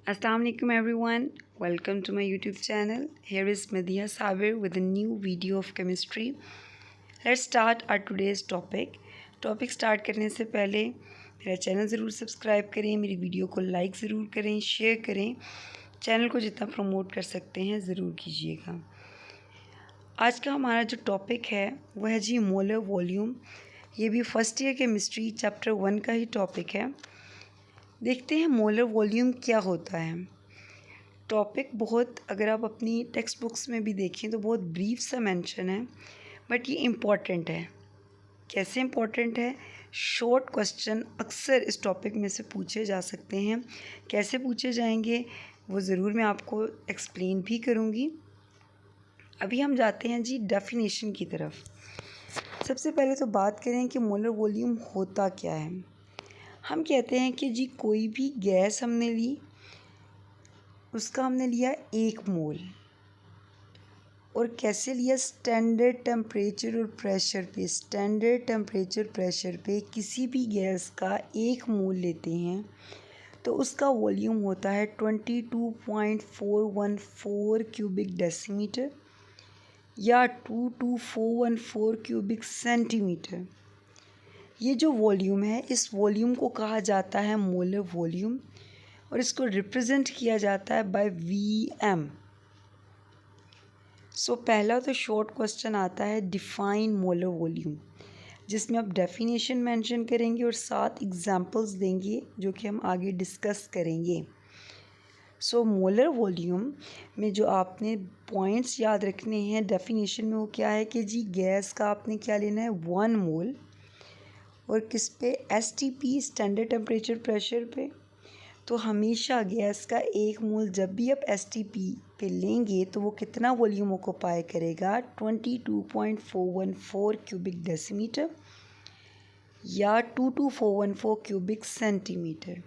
Assalamu alaikum everyone. Welcome to my YouTube channel. Here is Madhiya Sabir with a new video of chemistry. Let's start our today's topic. Topic start करने से पहले मेरा channel ज़रूर subscribe करें, मेरी video को like ज़रूर करें, शेयर करें। चैनल को जितना प्रमोट कर सकते हैं ज़रूर कीजिएगा। आज का हमारा जो टॉपिक है वह है जी मोलर वॉल्यूम। ये भी फर्स्ट ईयर केमिस्ट्री चैप्टर 1 का ही टॉपिक है। देखते हैं मोलर वॉल्यूम क्या होता है। टॉपिक बहुत, अगर आप अपनी टेक्स्ट बुक्स में भी देखें तो बहुत ब्रीफ सा मेंशन है, बट ये इम्पॉर्टेंट है। कैसे इम्पॉर्टेंट है? शॉर्ट क्वेश्चन अक्सर इस टॉपिक में से पूछे जा सकते हैं। कैसे पूछे जाएंगे वो ज़रूर मैं आपको एक्सप्लेन भी करूँगी। अभी हम जाते हैं जी डेफिनेशन की तरफ। सबसे पहले तो बात करें कि मोलर वॉल्यूम होता क्या है। हम कहते हैं कि जी कोई भी गैस हमने ली, उसका हमने लिया 1 मोल, और कैसे लिया? स्टैंडर्ड टेम्परेचर और प्रेशर पे। स्टैंडर्ड टेम्परेचर प्रेशर पे किसी भी गैस का 1 मोल लेते हैं तो उसका वॉल्यूम होता है 22.414 क्यूबिक डेसीमीटर या 22414 क्यूबिक सेंटीमीटर। ये जो वॉल्यूम है, इस वॉल्यूम को कहा जाता है मोलर वॉल्यूम, और इसको रिप्रेजेंट किया जाता है बाय Vm। पहला तो शॉर्ट क्वेश्चन आता है डिफाइन मोलर वॉल्यूम, जिसमें आप डेफिनेशन मेंशन करेंगे और 7 एग्जांपल्स देंगे जो कि हम आगे डिस्कस करेंगे। मोलर वॉल्यूम में जो आपने पॉइंट्स याद रखने हैं डेफिनेशन में, वो क्या है कि जी गैस का आपने क्या लेना है 1 मोल, और किस पे? STP स्टैंडर्ड टेम्परेचर प्रेशर पे। तो हमेशा गैस का 1 मोल जब भी आप STP पे लेंगे तो वो कितना वॉल्यूम ऑक्यूपाई करेगा? 22.414 क्यूबिक डेसीमीटर या 22414 क्यूबिक सेंटीमीटर।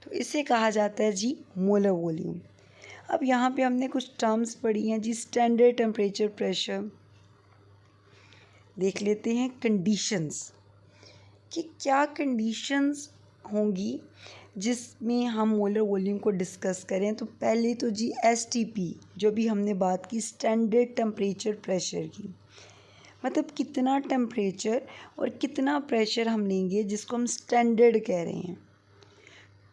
तो इसे कहा जाता है जी मोलर वॉल्यूम। अब यहाँ पे हमने कुछ टर्म्स पढ़ी हैं जी। स्टैंडर्ड टेम्परेचर प्रेशर देख लेते हैं। कंडीशंस कि क्या कंडीशंस होंगी जिसमें हम मोलर वॉल्यूम को डिस्कस करें। तो पहले तो जी STP, जो भी हमने बात की स्टैंडर्ड टेम्परेचर प्रेशर की, मतलब कितना टेम्परेचर और कितना प्रेशर हम लेंगे जिसको हम स्टैंडर्ड कह रहे हैं।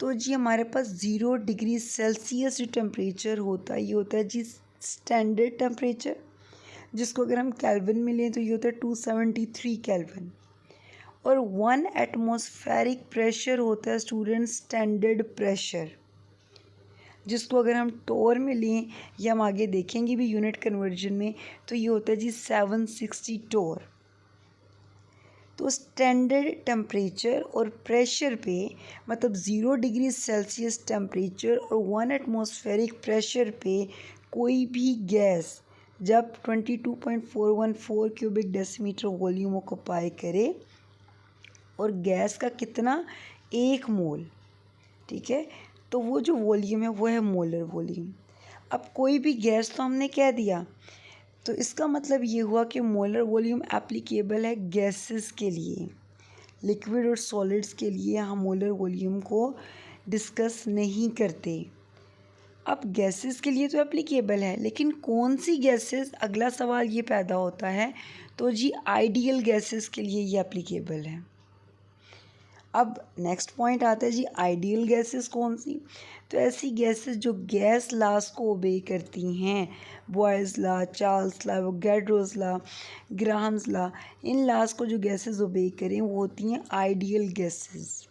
तो जी हमारे पास 0 डिग्री सेल्सियस जो टेम्परेचर होता है, ये होता है जी स्टैंडर्ड टेम्परेचर, जिसको अगर हम केल्विन में लें तो ये होता है 273 केल्विन। और 1 एटमॉस्फेरिक प्रेशर होता है स्टूडेंट स्टैंडर्ड प्रेशर, जिसको अगर हम टोर में लें या हम आगे देखेंगे भी यूनिट कन्वर्जन में, तो ये होता है जी 760 टोर। तो स्टैंडर्ड टेम्परेचर और प्रेशर पे, मतलब 0 डिग्री सेल्सियस टेम्परेचर और 1 एटमॉस्फेरिक प्रेशर पे कोई भी गैस जब 22.414 क्यूबिक डेसीमीटर वॉल्यूम ऑक्यूपाई करे, और गैस का कितना? 1 मोल, ठीक है, तो वो जो वॉल्यूम है वो है मोलर वॉल्यूम। अब कोई भी गैस तो हमने कह दिया, तो इसका मतलब ये हुआ कि मोलर वॉल्यूम एप्लीकेबल है गैसेस के लिए। लिक्विड और सॉलिड्स के लिए हम मोलर वॉल्यूम को डिस्कस नहीं करते। अब गैसेस के लिए तो एप्लीकेबल है, लेकिन कौन सी गैसेस, अगला सवाल ये पैदा होता है। तो जी आइडियल गैसेस के लिए ये एप्लीकेबल है। अब नेक्स्ट पॉइंट आता है जी आइडियल गैसेस कौन सी? तो ऐसी गैसेस जो गैस लॉज को ओबे करती हैं, Boyle's law, Charles law, Avogadro's law, Graham's law, इन लॉज को जो गैसेस ओबे करें वो होती हैं आइडियल गैसेस।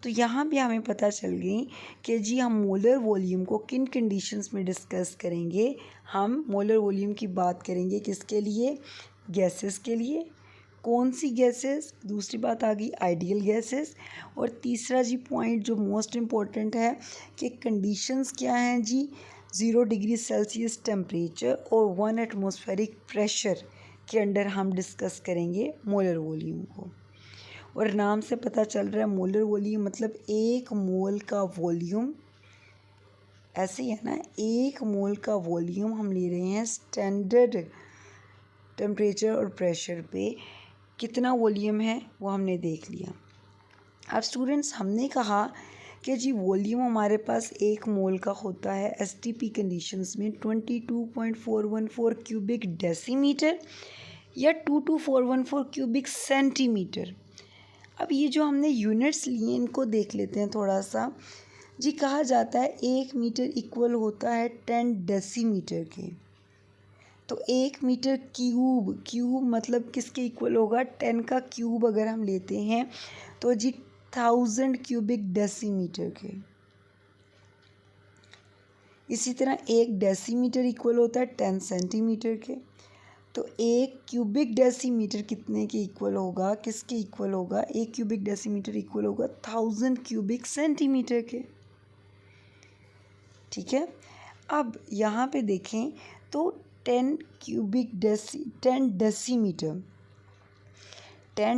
तो यहाँ भी हमें पता चल गई कि जी हम मोलर वॉल्यूम को किन कंडीशंस में डिस्कस करेंगे। हम मोलर वॉल्यूम की बात करेंगे किसके लिए? गैसेस के लिए। कौन सी गैसेस? दूसरी बात आ गई आइडियल गैसेस। और तीसरा जी पॉइंट जो मोस्ट इम्पॉर्टेंट है कि कंडीशंस क्या हैं जी? 0 डिग्री सेल्सियस टेम्परेचर और 1 एटमॉस्फेरिक प्रेशर के अंडर हम डिस्कस करेंगे मोलर वॉल्यूम को। और नाम से पता चल रहा है मोलर वॉल्यूम मतलब 1 मोल का वॉल्यूम, ऐसे ही है ना, 1 मोल का वॉल्यूम हम ले रहे हैं स्टैंडर्ड टेम्परेचर और प्रेशर पे। कितना वॉल्यूम है वो हमने देख लिया। अब स्टूडेंट्स हमने कहा कि जी वॉल्यूम हमारे पास 1 मोल का होता है एसटीपी कंडीशंस में 22.414 क्यूबिक डेसीमीटर या 22414 क्यूबिक सेंटीमीटर। अब ये जो हमने यूनिट्स लिए इनको देख लेते हैं थोड़ा सा। जी कहा जाता है 1 मीटर इक्वल होता है 10 डेसीमीटर के। तो 1 मीटर क्यूब मतलब किसके इक्वल होगा, 10 का क्यूब अगर हम लेते हैं तो जी 1000 क्यूबिक डेसीमीटर के। इसी तरह 1 डेसीमीटर इक्वल होता है 10 सेंटीमीटर के। तो 1 क्यूबिक डेसीमीटर कितने के इक्वल होगा, किसके इक्वल होगा, 1 क्यूबिक डेसीमीटर इक्वल होगा 1000 क्यूबिक सेंटीमीटर के। ठीक है। अब यहाँ पे देखें तो 10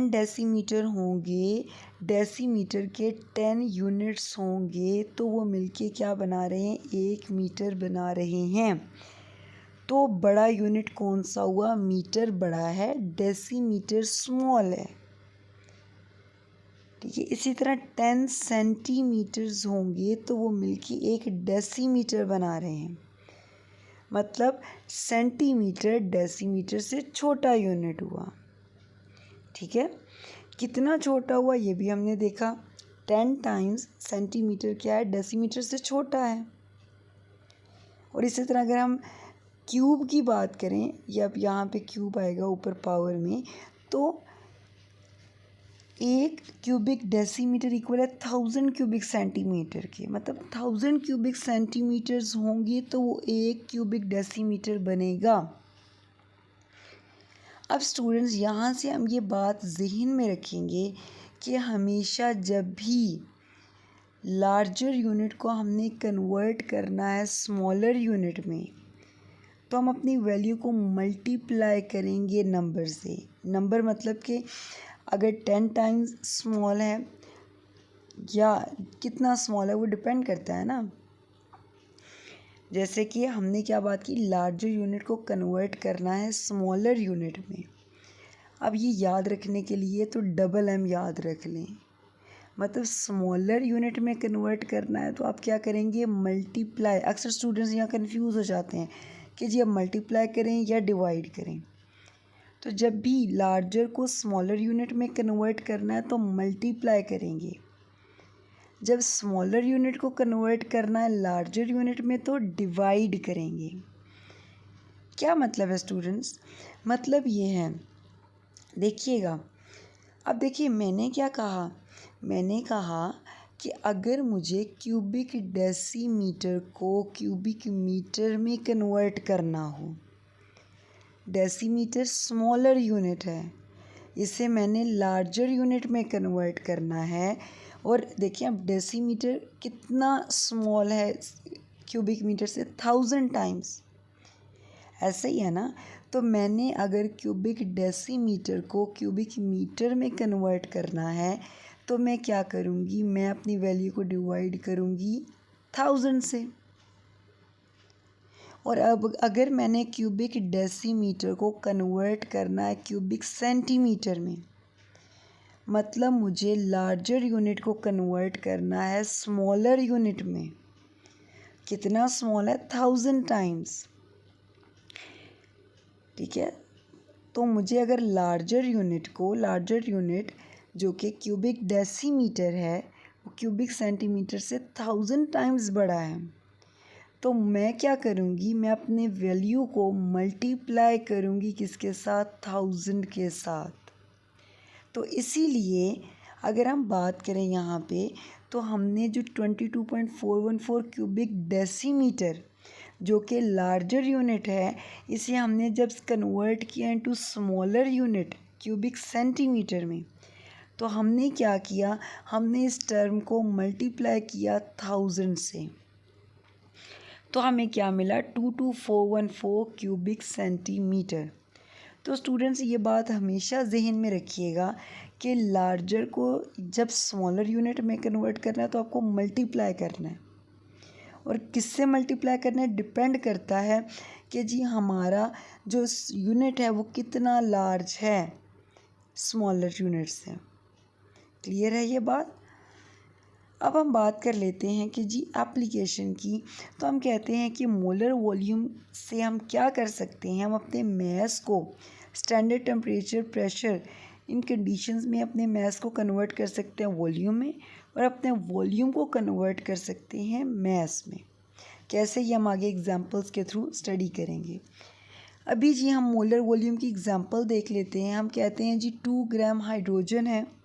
डेसीमीटर होंगे, डेसीमीटर के 10 यूनिट्स होंगे तो वो मिलके क्या बना रहे हैं, 1 मीटर बना रहे हैं। तो बड़ा यूनिट कौन सा हुआ, मीटर बड़ा है, डेसीमीटर स्मॉल है। ठीक है। इसी तरह 10 सेंटीमीटर्स होंगे तो वो मिलके 1 डेसीमीटर बना रहे हैं। मतलब सेंटीमीटर डेसीमीटर से छोटा यूनिट हुआ। ठीक है। कितना छोटा हुआ ये भी हमने देखा, 10 टाइम्स सेंटीमीटर क्या है, डेसीमीटर से छोटा है। और इसी तरह अगर हम क्यूब की बात करें, या अब यहाँ पे क्यूब आएगा ऊपर पावर में, तो 1 क्यूबिक डेसीमीटर इक्वल है 1000 क्यूबिक सेंटीमीटर के। मतलब 1000 क्यूबिक सेंटीमीटर्स होंगे तो वो 1 क्यूबिक डेसीमीटर बनेगा। अब स्टूडेंट्स यहाँ से हम ये बात ज़हन में रखेंगे कि हमेशा जब भी लार्जर यूनिट को हमने कन्वर्ट करना है स्मॉलर यूनिट में, तो हम अपनी वैल्यू को मल्टीप्लाई करेंगे नंबर से। नंबर मतलब कि अगर 10 टाइम्स स्मॉल है या कितना स्मॉल है वो डिपेंड करता है ना। जैसे कि हमने क्या बात की, लार्जर यूनिट को कन्वर्ट करना है स्मॉलर यूनिट में। अब ये याद रखने के लिए तो डबल एम याद रख लें। मतलब स्मॉलर यूनिट में कन्वर्ट करना है तो आप क्या करेंगे, मल्टीप्लाई। अक्सर स्टूडेंट्स यहाँ कंफ्यूज हो जाते हैं कि जी अब मल्टीप्लाई करें या डिवाइड करें। तो जब भी लार्जर को स्मॉलर यूनिट में कन्वर्ट करना है तो मल्टीप्लाई करेंगे। जब स्मॉलर यूनिट को कन्वर्ट करना है लार्जर यूनिट में तो डिवाइड करेंगे। क्या मतलब है स्टूडेंट्स, मतलब ये है, देखिएगा। अब देखिए मैंने क्या कहा, मैंने कहा कि अगर मुझे क्यूबिक डेसीमीटर को क्यूबिक मीटर में कन्वर्ट करना हो, डेसीमीटर स्मॉलर यूनिट है, इसे मैंने लार्जर यूनिट में कन्वर्ट करना है। और देखिए अब डेसीमीटर कितना स्मॉल है क्यूबिक मीटर से, 1000 टाइम्स। ऐसे ही है ना। तो मैंने अगर क्यूबिक डेसीमीटर को क्यूबिक मीटर में कन्वर्ट करना है तो मैं क्या करूँगी, मैं अपनी वैल्यू को डिवाइड करूँगी 1000 से। और अब अगर मैंने क्यूबिक डेसीमीटर को कन्वर्ट करना है क्यूबिक सेंटीमीटर में, मतलब मुझे लार्जर यूनिट को कन्वर्ट करना है स्मॉलर यूनिट में। कितना स्मॉल है, 1000 टाइम्स। ठीक है। तो मुझे अगर लार्जर यूनिट जो कि क्यूबिक डेसीमीटर है वो क्यूबिक सेंटीमीटर से 1000 टाइम्स बड़ा है, तो मैं क्या करूँगी, मैं अपने वैल्यू को मल्टीप्लाई करूँगी किसके साथ, 1000 के साथ। तो इसीलिए अगर हम बात करें यहाँ पे, तो हमने जो 22.414 क्यूबिक डेसीमीटर जो कि लार्जर यूनिट है, इसे हमने जब कन्वर्ट किया into smaller unit cubic centimetre में, तो हमने क्या किया, हमने इस टर्म को मल्टीप्लाई किया 1000 से। तो हमें क्या मिला, 22414 क्यूबिक सेंटीमीटर। तो स्टूडेंट्स ये बात हमेशा जहन में रखिएगा कि लार्जर को जब स्मॉलर यूनिट में कन्वर्ट करना है तो आपको मल्टीप्लाई करना है। और किससे मल्टीप्लाई करना है डिपेंड करता है कि जी हमारा जो यूनिट है वो कितना लार्ज है स्मॉलर यूनिट से। क्लियर है ये बात। अब हम बात कर लेते हैं कि जी एप्लीकेशन की। तो हम कहते हैं कि मोलर वॉल्यूम से हम क्या कर सकते हैं, हम अपने मैस को स्टैंडर्ड टेम्परेचर, प्रेशर, इन कंडीशंस में अपने मैस को कन्वर्ट कर सकते हैं वॉल्यूम में, और अपने वॉल्यूम को कन्वर्ट कर सकते हैं मैस में। कैसे, ये हम आगे एग्जांपल्स के थ्रू स्टडी करेंगे। अभी जी हम मोलर वॉल्यूम की एग्जांपल देख लेते हैं। हम कहते हैं जी 2 ग्राम हाइड्रोजन है।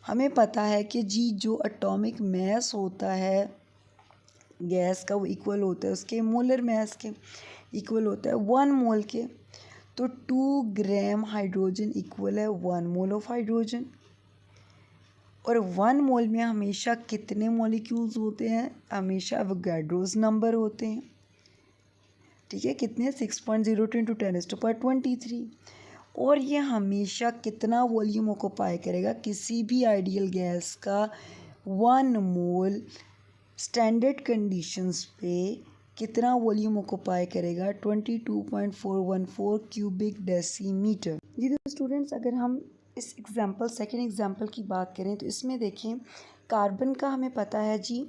हमें पता है कि जी जो एटॉमिक मैस होता है गैस का, वो इक्वल होता है उसके मोलर मैस के, इक्वल होता है 1 मोल के। तो 2 ग्राम हाइड्रोजन इक्वल है 1 मोल ऑफ हाइड्रोजन। और 1 मोल में हमेशा कितने मॉलिक्यूल्स होते हैं, हमेशा एवोगाड्रोस नंबर होते हैं। ठीक है, कितने, 6.02 इंटू 10⁻23। और ये हमेशा कितना वॉल्यूम ऑक्यूपाई करेगा, किसी भी आइडियल गैस का 1 मोल स्टैंडर्ड कंडीशंस पे कितना वॉल्यूम ऑक्यूपाई करेगा, 22.414 क्यूबिक डेसीमीटर। जी तो स्टूडेंट्स, अगर हम इस एग्जांपल, सेकंड एग्जांपल की बात करें तो इसमें देखें, कार्बन का हमें पता है जी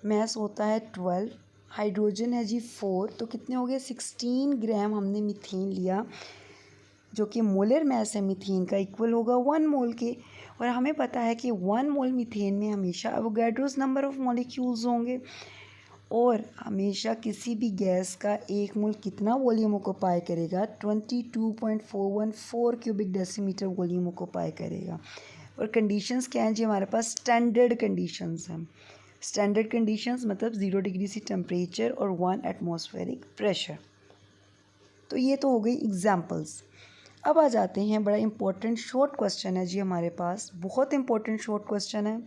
मैस होता है 12, हाइड्रोजन है जी 4, तो कितने हो गए, 16 ग्राम हमने मीथेन लिया, जो कि मोलर मैस है मीथेन का, इक्वल होगा 1 मोल के। और हमें पता है कि 1 मोल मीथेन में हमेशा एवोगाड्रोस नंबर ऑफ मॉलिक्यूल्स होंगे, और हमेशा किसी भी गैस का 1 मोल कितना वॉल्यूम ऑक्यूपाई करेगा, 22.414 क्यूबिक डेसीमीटर वॉल्यूम ऑक्यूपाई करेगा। और कंडीशंस क्या हैं जी, हमारे पास स्टैंडर्ड कंडीशंस हैं। स्टैंडर्ड कंडीशंस मतलब 0 डिग्री सी टेम्परेचर और 1 एटमॉस्फेरिक प्रेशर। तो ये तो हो गई एग्जांपल्स। अब आ जाते हैं, बड़ा इंपॉर्टेंट शॉर्ट क्वेश्चन है जी हमारे पास, बहुत इंपॉर्टेंट शॉर्ट क्वेश्चन है।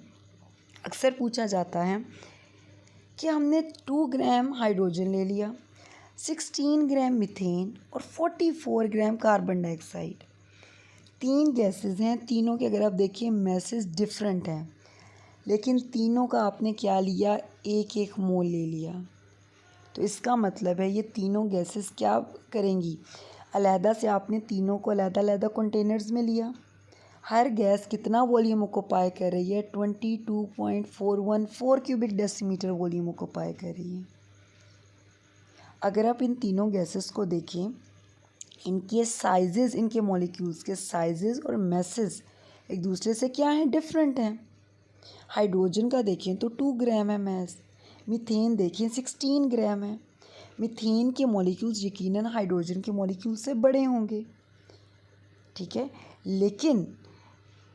अक्सर पूछा जाता है कि हमने 2 ग्राम हाइड्रोजन ले लिया, 16 ग्राम मीथेन और 44 ग्राम कार्बन डाइऑक्साइड। 3 गैसेस हैं, तीनों के अगर आप देखिए मैसेज डिफरेंट हैं, लेकिन तीनों का आपने क्या लिया, 1-1 मोल ले लिया। तो इसका मतलब है ये तीनों गैसेस क्या करेंगी, अलहदा से आपने तीनों को अलहदा कंटेनर्स में लिया। हर गैस कितना वॉल्यूम ऑक्यूपाई कर रही है, 22.414 क्यूबिक डेसीमीटर वॉल्यूम ऑक्यूपाई कर रही है। अगर आप इन तीनों गैसेस को देखें, इनके साइजेस, इनके मॉलिक्यूल्स के साइजेस और मैसेज एक दूसरे से क्या हैं, डिफरेंट हैं। हाइड्रोजन का देखें तो 2 ग्राम है मैस, मीथेन देखें 16 ग्राम है। मीथेन के मॉलिक्यूल्स यकीनन हाइड्रोजन के मॉलिक्यूल से बड़े होंगे, ठीक है। लेकिन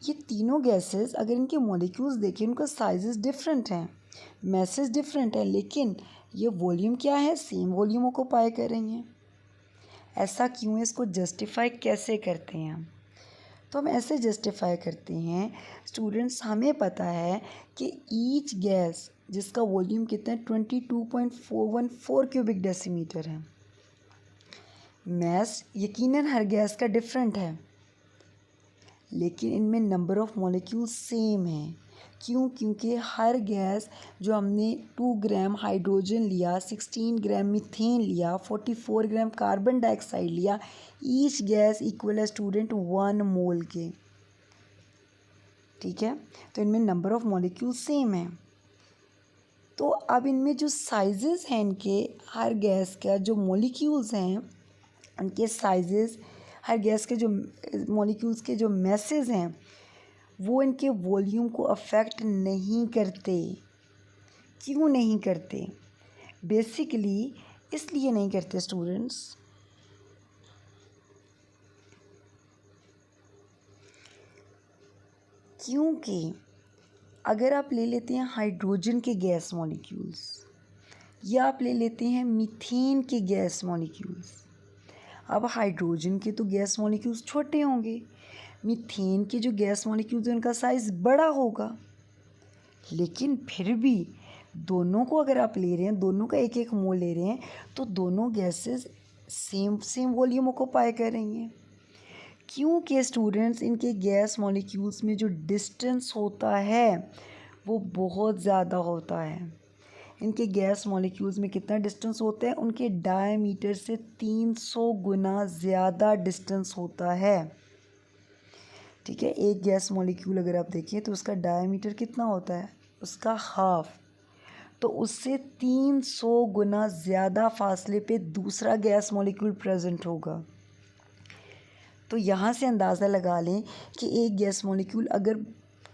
ये तीनों गैसेस अगर इनके मॉलिक्यूल्स देखें, उनका साइजेस डिफरेंट हैं, मैसेज डिफरेंट है, लेकिन ये वॉल्यूम क्या है, सेम वॉल्यूम को पाए कर रही हैं। ऐसा क्यों है, इसको जस्टिफाई कैसे करते हैं हम? तो हम ऐसे जस्टिफाई करते हैं स्टूडेंट्स, हमें पता है कि ईच गैस जिसका वॉल्यूम कितना है, 22.414 क्यूबिक डेसीमीटर है। मैस यकीनन हर गैस का डिफरेंट है, लेकिन इनमें नंबर ऑफ़ मॉलिक्यूल सेम है। क्यों? क्योंकि हर गैस, जो हमने 2 ग्राम हाइड्रोजन लिया, 16 ग्राम मीथेन लिया, 44 ग्राम कार्बन डाइऑक्साइड लिया, ईच गैस इक्वल है स्टूडेंट 1 मोल के, ठीक है। तो इनमें नंबर ऑफ़ मॉलिक्यूल सेम है। तो अब इनमें जो साइजेस हैं, इनके हर गैस का जो मॉलिक्यूल्स हैं उनके साइजेस, हर गैस के जो मॉलिक्यूल्स के जो मैसेज हैं, वो इनके वॉल्यूम को अफेक्ट नहीं करते। क्यों नहीं करते? बेसिकली इसलिए नहीं करते स्टूडेंट्स, क्योंकि अगर आप ले लेते हैं हाइड्रोजन के गैस मॉलिक्यूल्स, या आप ले लेते हैं मीथेन के गैस मॉलिक्यूल्स, अब हाइड्रोजन के तो गैस मॉलिक्यूल्स छोटे होंगे, मीथेन के जो गैस मॉलिक्यूल्स हैं उनका साइज़ बड़ा होगा, लेकिन फिर भी दोनों को अगर आप ले रहे हैं, दोनों का 1-1 मोल ले रहे हैं, तो दोनों गैसेस सेम वॉल्यूम को पाए कर रही हैं। क्योंकि स्टूडेंट्स, इनके गैस मॉलिक्यूल्स में जो डिस्टेंस होता है वो बहुत ज़्यादा होता है। इनके गैस मॉलिक्यूल्स में कितना डिस्टेंस होता है, उनके डायमीटर से 300 गुना ज़्यादा डिस्टेंस होता है, ठीक है। एक गैस मॉलिक्यूल अगर आप देखिए तो उसका डायमीटर कितना होता है, उसका हाफ, तो उससे 300 गुना ज़्यादा फासले पे दूसरा गैस मॉलिक्यूल प्रेजेंट होगा। तो यहाँ से अंदाज़ा लगा लें कि एक गैस मॉलिक्यूल अगर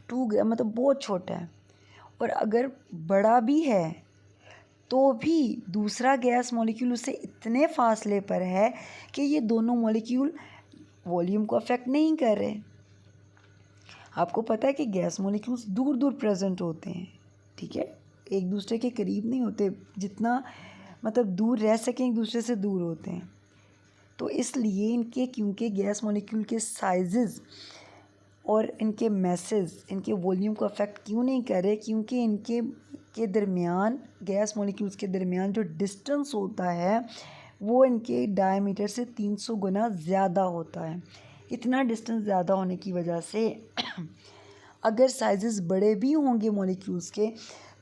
2 ग्राम मतलब बहुत छोटा है और अगर बड़ा भी है तो भी दूसरा गैस मॉलिक्यूल उससे इतने फासले पर है कि ये दोनों मॉलिक्यूल वॉल्यूम को अफेक्ट नहीं कर रहे। आपको पता है कि गैस मॉलिक्यूल्स दूर दूर प्रेजेंट होते हैं, ठीक है, एक दूसरे के करीब नहीं होते, जितना मतलब दूर रह सकें एक दूसरे से दूर होते हैं। तो इसलिए इनके क्योंकि गैस मॉलिक्यूल के साइजेस और इनके मैसेज इनके वॉल्यूम को अफेक्ट क्यों नहीं कर रहे, क्योंकि इनके के दरमियान गैस मॉलिक्यूल्स के दरमियान जो डिस्टेंस होता है वो इनके डायमीटर से 300 गुना ज़्यादा होता है। इतना डिस्टेंस ज़्यादा होने की वजह से अगर साइजेस बड़े भी होंगे मॉलिक्यूल्स के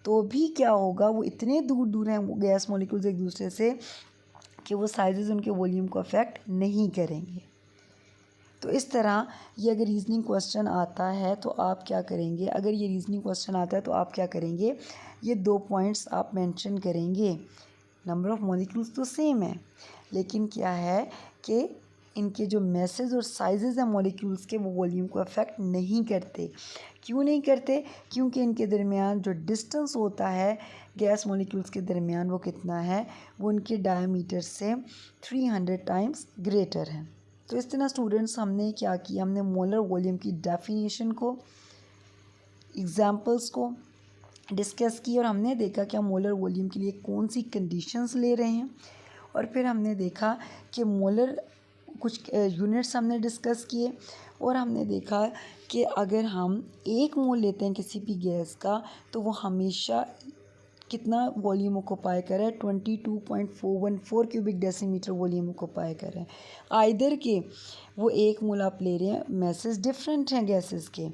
तो भी क्या होगा, वो इतने दूर दूर हैं गैस मॉलिक्यूल्स एक दूसरे से कि वो साइजेस उनके वॉल्यूम को अफेक्ट नहीं करेंगे। तो इस तरह ये अगर रीजनिंग क्वेश्चन आता है तो आप क्या करेंगे, अगर ये रीजनिंग क्वेश्चन आता है तो आप क्या करेंगे, ये 2 पॉइंट्स आप मेंशन करेंगे। नंबर ऑफ़ मॉलिक्यूल्स तो सेम है, लेकिन क्या है कि इनके जो मैसेज और साइजेस हैं मॉलिक्यूल्स के वो वॉल्यूम को अफेक्ट नहीं करते। क्यों नहीं करते, क्योंकि इनके दरमियान जो डिस्टेंस होता है गैस मॉलिक्यूल्स के दरमियान वो कितना है, वो उनके डायमीटर से 300 टाइम्स ग्रेटर है। तो इस तरह स्टूडेंट्स हमने क्या किया, हमने मोलर वॉल्यूम की डेफिनेशन को, एग्जांपल्स को डिस्कस की और हमने देखा कि हम मोलर वॉल्यूम के लिए कौन सी कंडीशंस ले रहे हैं। और फिर हमने देखा कि मोलर कुछ यूनिट्स हमने डिस्कस किए और हमने देखा कि अगर हम 1 मोल लेते हैं किसी भी गैस का तो वो हमेशा कितना वॉल्यूम ऑक्यूपाई कर रहा है, 22.414 क्यूबिक डेसीमीटर वॉल्यूम ऑक्यूपाई कर रहे हैं। आइदर के वो 1 मोल आप ले रहे हैं, मैसेज डिफरेंट हैं गैसेस के,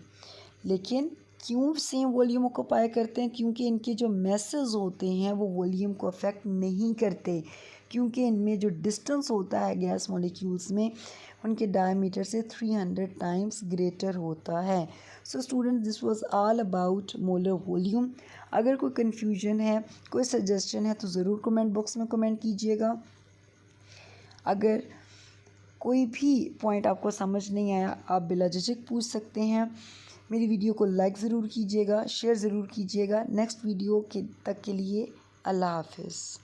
लेकिन क्यों सेम वॉल्यूम ऑक्यूपाई करते हैं, क्योंकि इनके जो मैसेज होते हैं वो वॉल्यूम को अफेक्ट नहीं करते, क्योंकि इनमें जो डिस्टेंस होता है गैस मॉलिक्यूल्स में उनके डायमीटर से 300 टाइम्स ग्रेटर होता है। So student, this was all about molar volume. अगर कोई कन्फ्यूजन है, कोई सजेशन है तो ज़रूर कमेंट बॉक्स में कमेंट कीजिएगा। अगर कोई भी पॉइंट आपको समझ नहीं आया आप बिला झिझक पूछ सकते हैं। मेरी वीडियो को लाइक ज़रूर कीजिएगा, शेयर ज़रूर कीजिएगा। नेक्स्ट वीडियो तक के लिए अल्लाह हाफिज़।